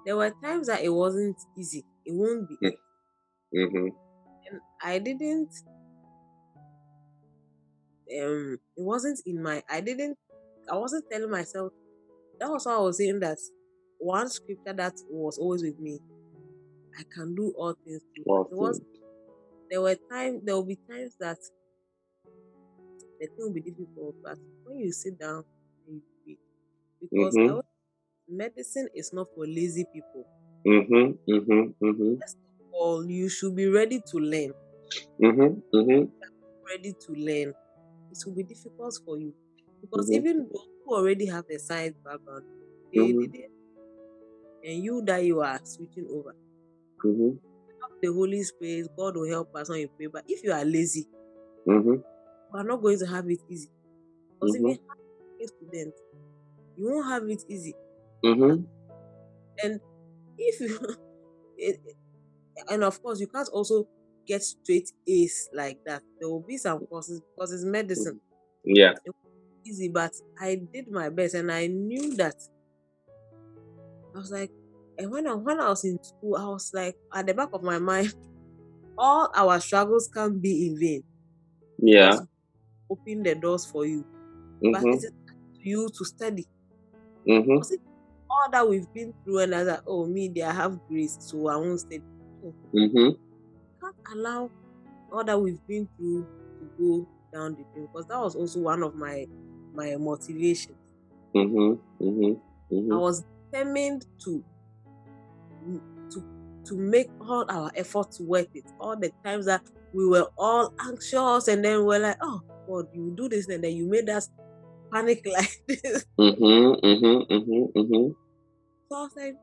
there were times that it wasn't easy. It won't be easy. Mm-hmm. And it wasn't in my I wasn't telling myself. That was why I was saying that one scripture that was always with me, I can do all things through Christ. Awesome. There will be times that the thing will be difficult, but when you sit down and you read, because Mm-hmm. medicine is not for lazy people. Mm-hmm. Mm-hmm. Mm-hmm. First of all, you should be ready to learn. Mm-hmm. Mm-hmm. Ready to learn. It will be difficult for you. Because Mm-hmm. even those who already have a science background, they Mm-hmm. did it, and you that you are switching over. Mm-hmm. The Holy Spirit, God will help us when you pray. But if you are lazy, Mm-hmm. you are not going to have it easy. Because if you Mm-hmm. have a student, you won't have it easy. Mm-hmm. And if you it, and of course you can't also get straight A's like that. There will be some courses because it's medicine. Yeah. It was easy, but I did my best and I knew that I was like, and when I was in school, I was like at the back of my mind, all our struggles can't be in vain Yeah. because open the doors for you. But it Mm-hmm. is up to you to study. Mm-hmm. Because if all that we've been through and I was like, oh me, I have grace, so I won't study. No, Mm-hmm. can't allow all that we've been through to go down the drain because that was also one of my motivations. Mm-hmm. Mm-hmm. I Mm-hmm. was determined mm, to to make all our efforts worth it. All the times that we were all anxious and then we're like, oh God, you do this and then you made us panic like this. Mm-hmm. Mm-hmm. Mm-hmm. So I was like,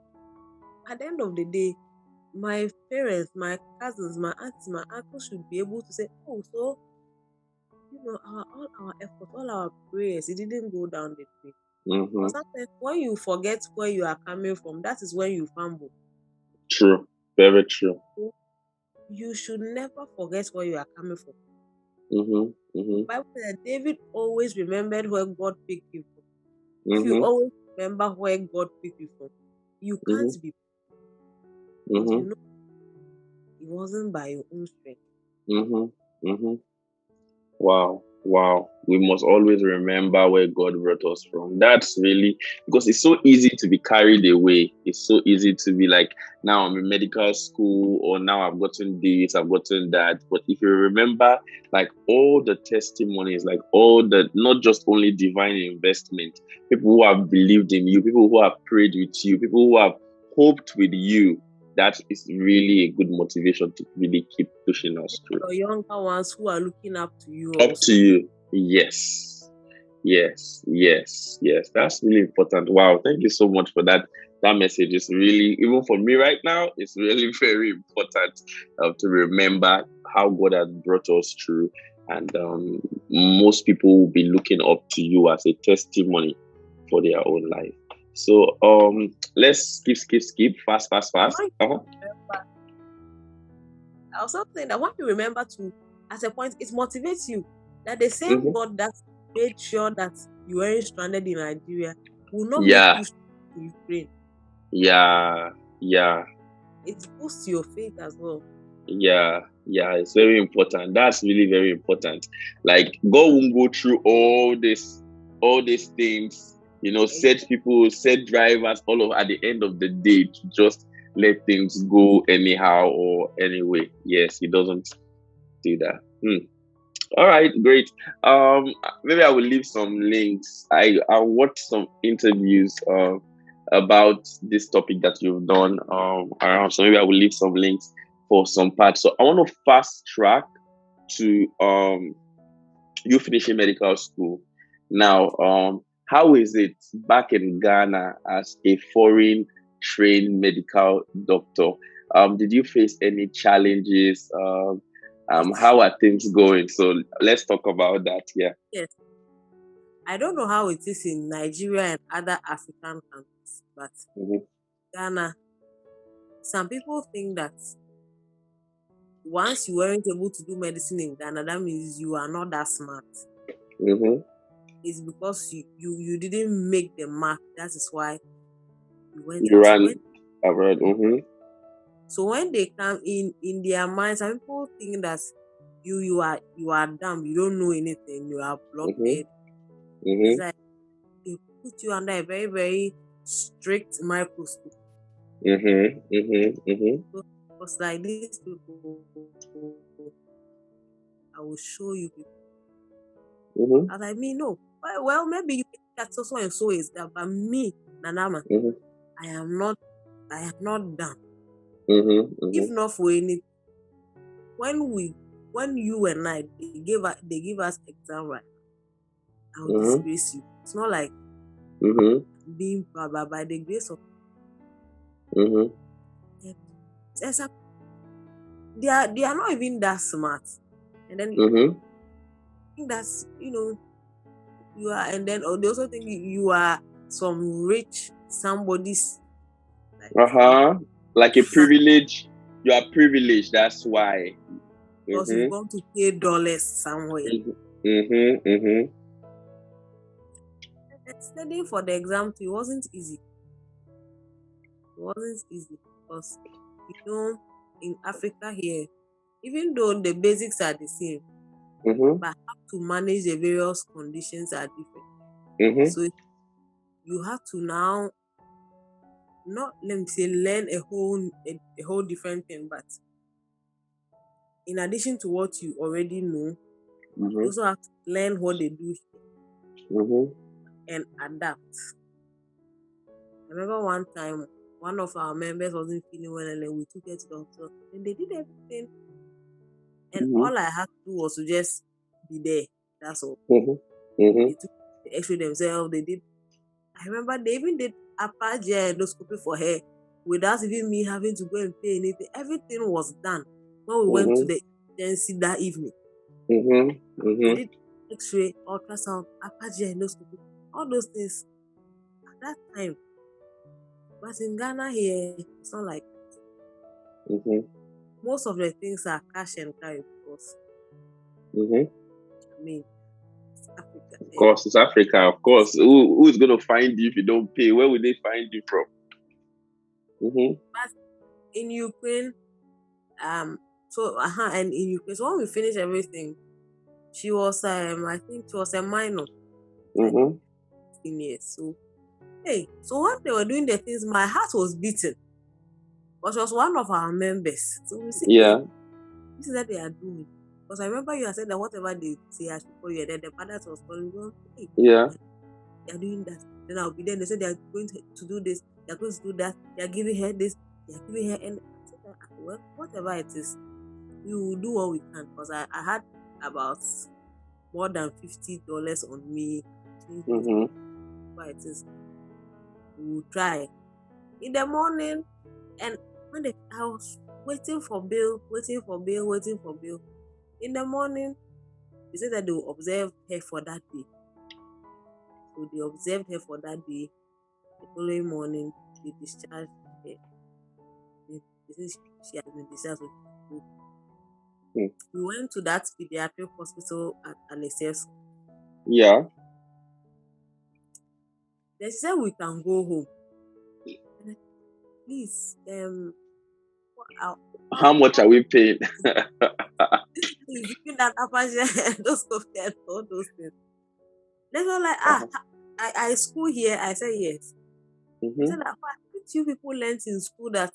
at the end of the day, my parents, my cousins, my aunts, my uncles should be able to say, oh, so all our efforts, all our prayers, it didn't go down the drain. Mm-hmm. Because sometimes when you forget where you are coming from, that is when you fumble. True. Very true. So you should never forget where you are coming from. Mm-hmm. Mm-hmm. Bible said David always remembered where God picked you from. If you Mm-hmm. always remember where God picked you from, you can't Mm-hmm. be because Mm-hmm. it wasn't by your own strength. Mm-hmm. Mm-hmm. Wow, wow. We must always remember where God brought us from. That's really because it's so easy to be carried away. It's so easy to be like, now I'm in medical school, or now I've gotten this, I've gotten that. But if you remember, like all the testimonies, like all the not just only divine investment, people who have believed in you, people who have prayed with you, people who have hoped with you, that is really a good motivation to really keep pushing us through. Your younger ones who are looking up to you Up to also. you. Yes. Yes. Yes. Yes. That's really important. Wow. Thank you so much for that. That message is really, even for me right now, it's really very important to remember how God has brought us through. And most people will be looking up to you as a testimony for their own life. So let's skip, fast, fast, And fast. when Uh-huh. I also think that when you remember to, at a point, it motivates you that the same Mm-hmm. God that made sure that you weren't stranded in Nigeria will not make Yeah, you stranded in Ukraine. yeah, yeah. It boosts your faith as well. Yeah, yeah, it's very important. That's really very important. Like God won't go through all these things, set people, set drivers, all of at the end of the day to just let things go anyhow or anyway. Yes, he doesn't do that. All right, great. Maybe I will leave some links. I watched some interviews about this topic that you've done around. So maybe I will leave some links for some parts. So I want to fast track to you finishing medical school. Now, how is it back in Ghana as a foreign trained medical doctor. Did you face any challenges? How are things going? So let's talk about that. Yeah. Yes. I don't know how it is in Nigeria and other African countries, but Mm-hmm. Ghana, some people think that once you weren't able to do medicine in Ghana, that means you are not that smart. Mm-hmm. It's because you didn't make the mark. That is why you went You out. So ran abroad. Mm-hmm. when they come in their minds, some people think that you are dumb, you don't know anything, you are Mm-hmm. blockhead. It's Mm-hmm. like they put you under a very, very strict microscope. Mm-hmm. Mm-hmm. Mm-hmm. So it was like these people, I will show you people. Mm-hmm. I was like, me, no. Well, maybe you think that so and so is that, but me, Nanama, Mm-hmm. I am not dumb. Mm-hmm. If Mm-hmm. not for any, when you and I they give us exam, right, I will Mm-hmm. disgrace you. It's not like Mm-hmm. being proud, but by the grace of Mm-hmm. God, they are not even that smart. And then you Mm-hmm. think that's you are, and then they also think you are some rich somebody's like Uh-huh. Like a son, privilege. You are privileged. That's why. because you've Mm-hmm. gone to pay dollars somewhere. Mm-hmm. Mm-hmm. And studying for the exam too, it wasn't easy. It wasn't easy because in Africa here, even though the basics are the same, Mm-hmm. but how to manage the various conditions are different. Mm-hmm. So you have to now not let me say learn a whole different thing, but in addition to what you already know, you Mm-hmm. also have to learn what they do Mm-hmm. and adapt. I remember one time one of our members wasn't feeling well and then we took her to the hospital and they did everything, and Mm-hmm. all I had to do was to just be there. That's all. Mm-hmm. Mm-hmm. They took the x-ray themselves, they did. I remember they even did Apache endoscopy for her without even me having to go and pay anything. Everything was done when we went to Mm-hmm. the agency that evening. Mm-hmm. They Mm-hmm. did X-ray, ultrasound, Apache endoscopy, all those things at that time. But in Ghana here, it's not like Mm-hmm. most of the things are cash and carry because Mm-hmm. I mean it's Africa. Of And course, it's Africa. Of course, who's gonna find you if you don't pay? Where will they find you from? Mm-hmm. but in Ukraine, and in Ukraine, so when we finished everything, she was I think she was a minor, like Mm-hmm. 15 years. So hey, so when they were doing the things, my heart was beating. But she was one of our members. So we say, hey, Yeah. this is what they are doing. Because I remember you had said that whatever they say, I should call you. And then the father was calling me, hey, Yeah. they are doing that. Then I'll be there. They said they are going to do this. They are going to do that. They are giving her this. They are giving her. And I said, well, whatever it is, we will do what we can. Because I had about more than $50 on me. Mm-hmm. Whatever it is, we will try. In the morning, and I was waiting for bill, waiting for bill, waiting for bill. In the morning, they said that they will observe her for that day. So they observed her for that day. The following morning, they discharged her. They said she has been discharged. So Mm. we went to that pediatric hospital at Alexis. Yeah. They said we can go home. And I said, please, How much are we paying? this is giving that Apache endoscopy and all those things. They were like, I school here. I said yes. I Mm-hmm. said that you people learned in school that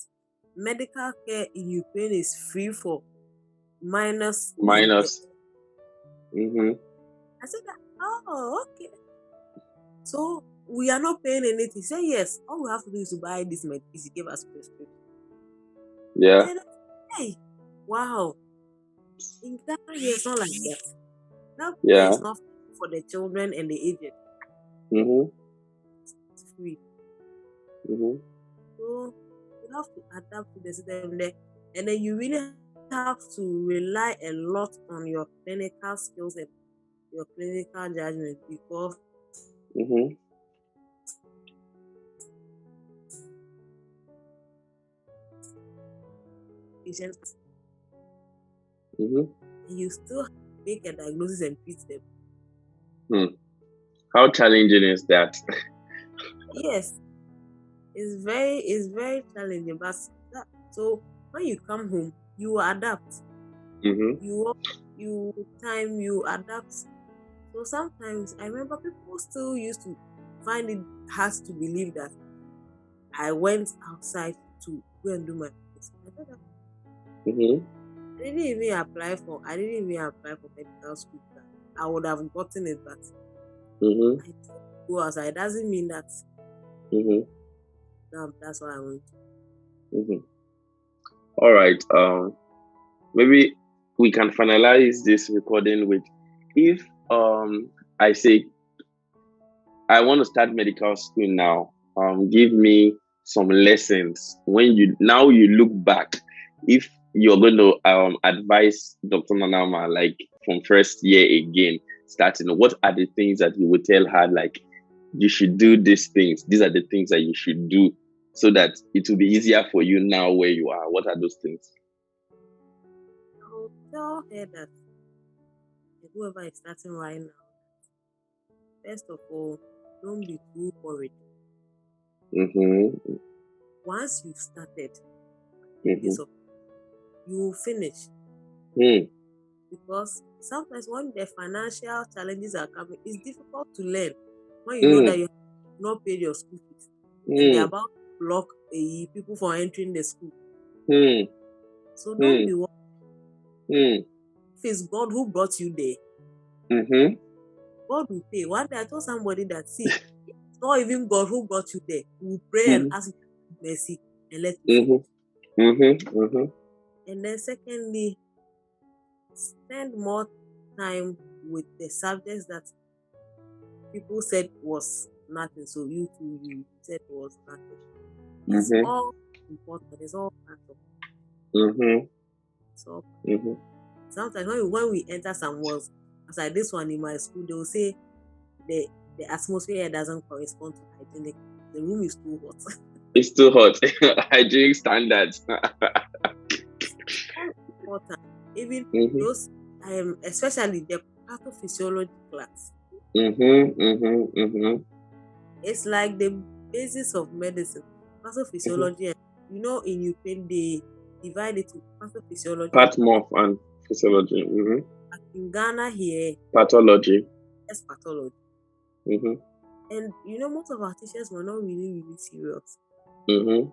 medical care in Ukraine is free for minors in the. Minus. Mm-hmm. I said that, oh, okay. So we are not paying anything. He said yes. All we have to do is to buy this medicine. He gave us prescription. I Yeah. said, hey, wow. In Ghana here, it's not like that. Now care Yeah. is not for the children and the aged. Mm-hmm. It's free. Mm-hmm. So So you have to adapt to the system there, and then you really have to rely a lot on your clinical skills and your clinical judgment because Mm-hmm. patients Mm-hmm. you still have to make a diagnosis and treat them. Hmm. How challenging is that? Yes, it's very challenging, but so when you come home, you adapt. Mm-hmm. You work, you time, you adapt. So sometimes I remember people still used to find it hard to believe that I went outside to go and do my business. I thought that Mm-hmm. I didn't even apply for medical school. That I would have gotten it, but Mm-hmm. I didn't go outside. It doesn't mean that Mm-hmm. that's what I want. Mm-hmm. All right. Maybe we can finalize this recording with, if I say I want to start medical school now, give me some lessons when you look back. If you're going to advise Dr. Nanama, like from first year again, starting, what are the things that you would tell her, like, you should do these things? These are the things that you should do so that it will be easier for you now where you are. What are those things? I will tell her that whoever is starting right now, first of all, don't be too worried. Mm-hmm. Once you've started, Mm-hmm. piece of you will finish. Mm. Because sometimes when the financial challenges are coming, it's difficult to learn when you know that Mm. you have not paid your school fees and they're Mm. about to block people from entering the school. Mm. So don't Mm. be worried. Mm. If it's God who brought you there, Mm-hmm. God will pay. One day I told somebody that, see, it's not even God who brought you there. We will pray and Mm-hmm. ask mercy and let you Mm-hmm. finish. Mm-hmm. And then secondly, spend more time with the subjects that people said was nothing. So you said was nothing. It's Mm-hmm. all important. It's all part of Mm-hmm. it's all. Mm-hmm. Sometimes when we enter some walls, as like this one in my school, they will say the the atmosphere here doesn't correspond to hygienic. The room is too hot. It's too hot. Hygienic standards. All important. Even Mm-hmm. those especially the pathophysiology class. Mm-hmm. Mm-hmm. Mm-hmm. It's like the basis of medicine. Mm-hmm. Pathophysiology, and in Ukraine they divide it to pathophysiology and Pathmorph and physiology. Mm-hmm. in Ghana here, Pathology. it's pathology. Mm-hmm. And most of our teachers were not really, really serious. Mm-hmm.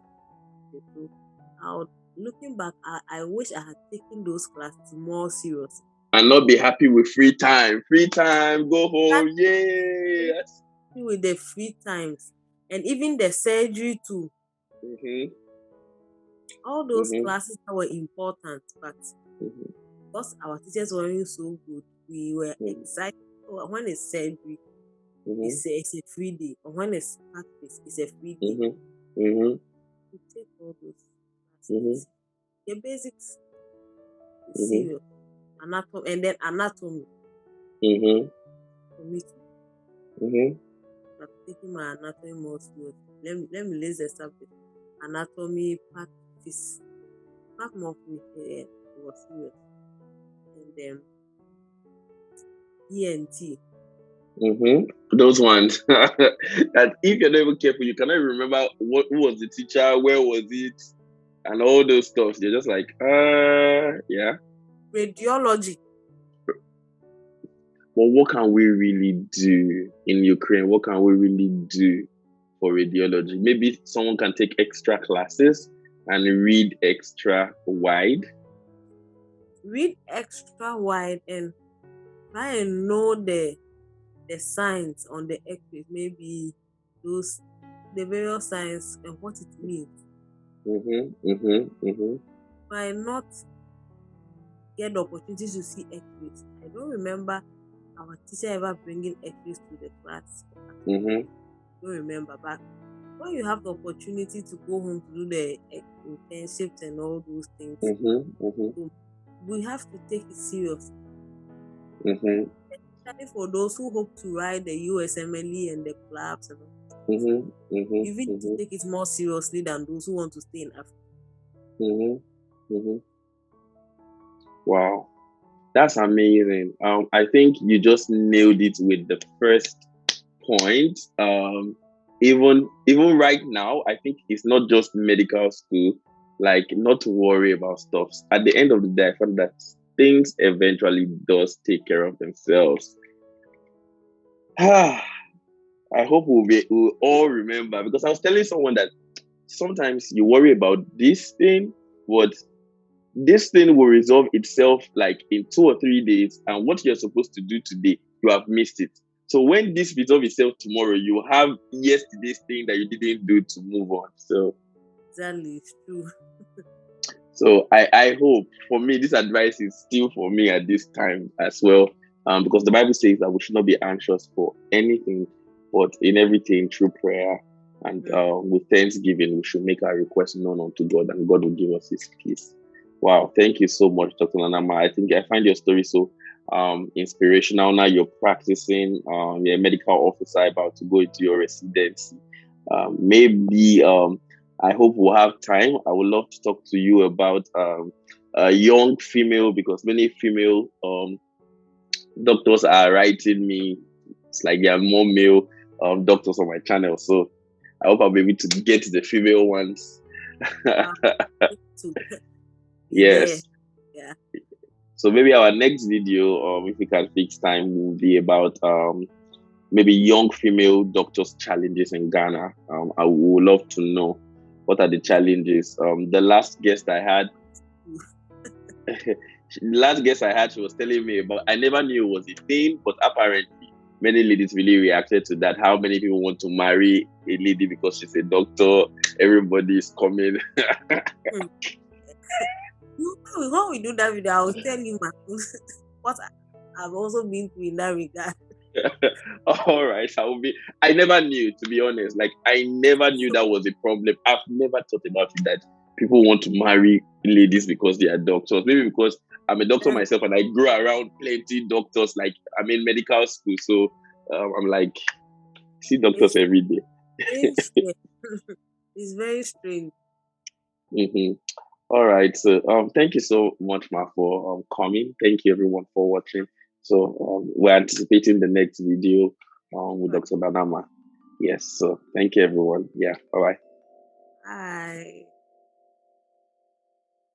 So looking back, I wish I had taken those classes more serious. And not be happy with free time. Free time, go home. Yay. Yes. With the free times and even the surgery too. Mm-hmm. All those Mm-hmm. classes that were important, but Mm-hmm. because our teachers weren't so good, we were Mm-hmm. excited. So when it's surgery, Mm-hmm. it's a free day. Or when it's practice, it's a free day. Mm-hmm. Mm-hmm. We take all those Mm-hmm. classes. The basics is Mm-hmm. serious. Anatomy and then anatomy Mm-hmm. for me too. Mm-hmm. I'm taking my anatomy more serious. Let me list the subject. Anatomy, part this part more of me was serious. And then ENT. Mm-hmm. Those ones that if you're not even careful, you cannot remember who was the teacher, where was it, and all those stuff. You're just like, yeah. Radiology. But what can we really do in Ukraine? What can we really do for radiology? Maybe someone can take extra classes and read extra wide. Read extra wide and try and know the signs on the x-rays, maybe those the various signs and what it means. Mm-hmm. Mm-hmm. Mm-hmm. Why not get the opportunity to see x-rays? I don't remember our teacher ever bringing x-rays to the class. Mm-hmm. I don't remember, but when you have the opportunity to go home to do the internships and all those things, so we have to take it seriously. Especially for those who hope to ride the USMLE and the clubs and all. You even need to take it more seriously than those who want to stay in Africa. Wow, that's amazing. I think you just nailed it with the first point. Even right now, I think it's not just medical school. Like, not to worry about stuff. At the end of the day, I found that things eventually does take care of themselves. I hope we'll all remember, because I was telling someone that sometimes you worry about this thing, but this thing will resolve itself like in 2 or 3 days, and what you're supposed to do today, you have missed it. So when this resolves itself tomorrow, you have yesterday's thing that you didn't do to move on. So Exactly, it's true. so I hope, for me, this advice is still for me at this time as well. Because the Bible says that we should not be anxious for anything, but in everything through prayer and with thanksgiving, we should make our requests known unto God, and God will give us His peace. Wow, thank you so much, Dr. Nanama. I think I find your story so inspirational. Now you're practicing, you're a medical officer about to go into your residency. Maybe I hope we'll have time. I would love to talk to you about a young female, because many female doctors are writing me. It's like there are more male doctors on my channel. So I hope I'll be able to get the female ones. To be there. Yes. Yeah. So maybe our next video, if we can fix time, will be about maybe young female doctors' challenges in Ghana. I would love to know what are the challenges. The last guest I had, she was telling me about. I never knew it was a thing, but apparently many ladies really reacted to that. How many people want to marry a lady because she's a doctor? Everybody is coming. When we do that video, I will tell you what I've also been through in that regard. All right, I never knew, to be honest. Like, I never knew that was a problem. I've never thought about it, that people want to marry ladies because they are doctors. Maybe because I'm a doctor myself and I grew around plenty doctors. Like, I'm in medical school, so I'm like, see doctors every day. It's very strange. All right, so thank you so much, Ma, for coming. Thank you, everyone, for watching. So we're anticipating the next video with Dr. Danama. Yes, so thank you, everyone. Yeah, bye-bye. Bye.